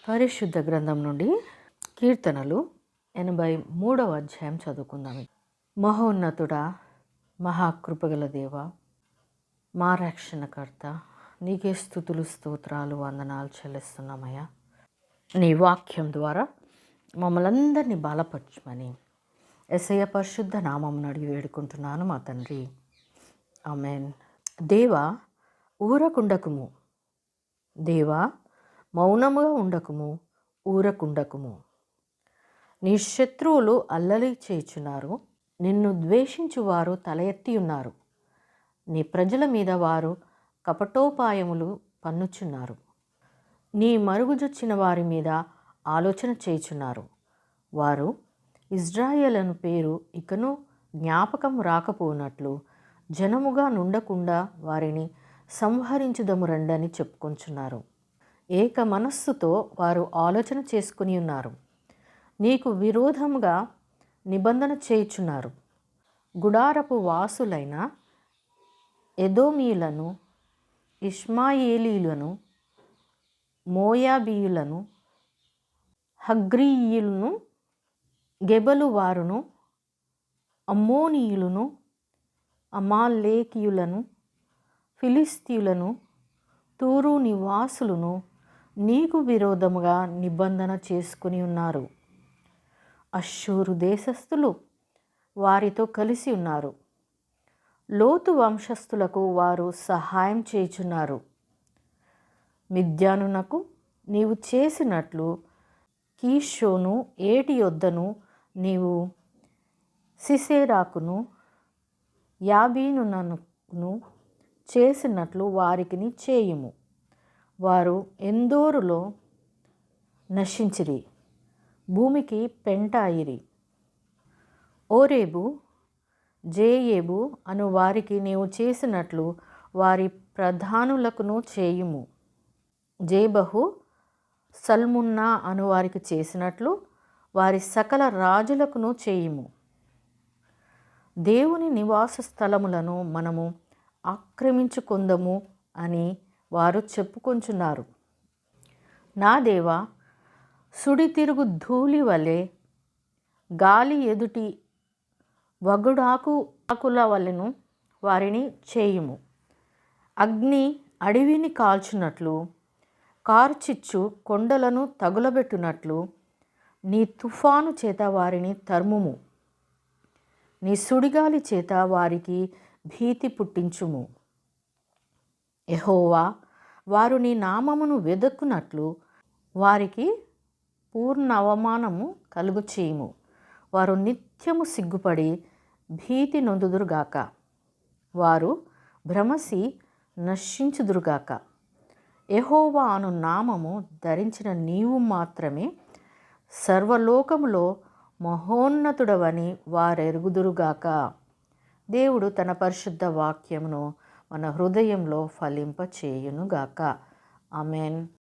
పరిశుద్ధ గ్రంథం నుండి కీర్తనలు 83వ అధ్యాయం చదువుకుందాం. మహోన్నతుడా, మహాకృపగల దేవ, మా రక్షణకర్త, నీకే స్తుతులు స్తోత్రాలు వందనాలు చెల్లిస్తున్నామయ్యా. నీ వాక్యం ద్వారా మమ్మల్ని అందరినీ బలపరచమని యేసయ్య పరిశుద్ధ నామమును అడిగి వేడుకుంటున్నాను మా తండ్రి, ఆమేన్. దేవా, ఊరకుండకుము, దేవా మౌనముగా ఉండకుము, ఊరకుండకుము. నీ శత్రువులు అల్లరి చేయుచున్నారు, నిన్ను ద్వేషించువారు తల ఎత్తి ఉన్నారు. నీ ప్రజల మీద వారు కపటోపాయములు పన్నుచున్నారు. నీ మరుగుజొచ్చిన వారి మీద ఆలోచన చేయుచున్నారు. వారు ఇజ్రాయేలు పేరు ఇకను జ్ఞాపకం రాకపోనట్లు జనముగా నుండకుండా వారిని సంహరించుదము రండని చెప్పుకొంచున్నారు. ఏక మనస్సుతో వారు ఆలోచన చేసుకుని ఉన్నారు. నీకు విరోధముగా నిబంధన చేయుచున్నారు. గుడారపు వాసులైన ఎదోమీయులను, ఇష్మాయేలీయులను, మోయాబీయులను, హగ్రీయులను, గెబలు వారును, అమ్మోనీయులను, అమాలేకీయులను, ఫిలిస్తీయులను, తూరు నివాసులను నీకు విరోధముగా నిబంధన చేసుకుని ఉన్నారు. అష్షూరు దేశస్థులు వారితో కలిసి ఉన్నారు. లోతు వంశస్థులకు వారు సహాయం చేయుచున్నారు. మిద్యానునకు నీవు చేసినట్లు కీషోను ఏటి యొద్దను నీవు సిసెరాకును యాబీనునకు చేసినట్లు వారికిని చేయుము. వారు ఎందోరులో నశించిరి, భూమికి పెంట అయిరి. ఓరేబు, జేయేబు అను వారికి నీవు చేసినట్లు వారి ప్రధానులకును చేయుము. జేబహు, సల్మున్నా అను వారికి చేసినట్లు వారి సకల రాజులకును చేయుము. దేవుని నివాస స్థలములను మనము ఆక్రమించుకొందము అని వారు చెప్పుకొంచున్నారు. నా దేవా, సుడి తిరుగు ధూళి వలె, గాలి ఎదుటి వగుడాకుల వలెను వారిని చేయుము. అగ్ని అడవిని కాల్చున్నట్లు, కార్చిచ్చు కొండలను తగులబెట్టునట్లు నీ తుఫాను చేత వారిని తరుముము. నీ సుడిగాలి చేత వారికి భీతి పుట్టించుము. యెహోవా, వారు నీ నామమును వెదకునట్లు వారికి పూర్ణ అవమానము కలుగు చేయుము. వారు నిత్యము సిగ్గుపడి భీతి నొందుదురుగాక. వారు భ్రమసి నశించుదురుగాక. యెహోవా అను నామము ధరించిన నీవు మాత్రమే సర్వలోకములో మహోన్నతుడవని వారెరుగుదురుగాక. దేవుడు తన పరిశుద్ధ వాక్యమును మన హృదయంలో ఫలింపచేయునుగాక. ఆమేన్.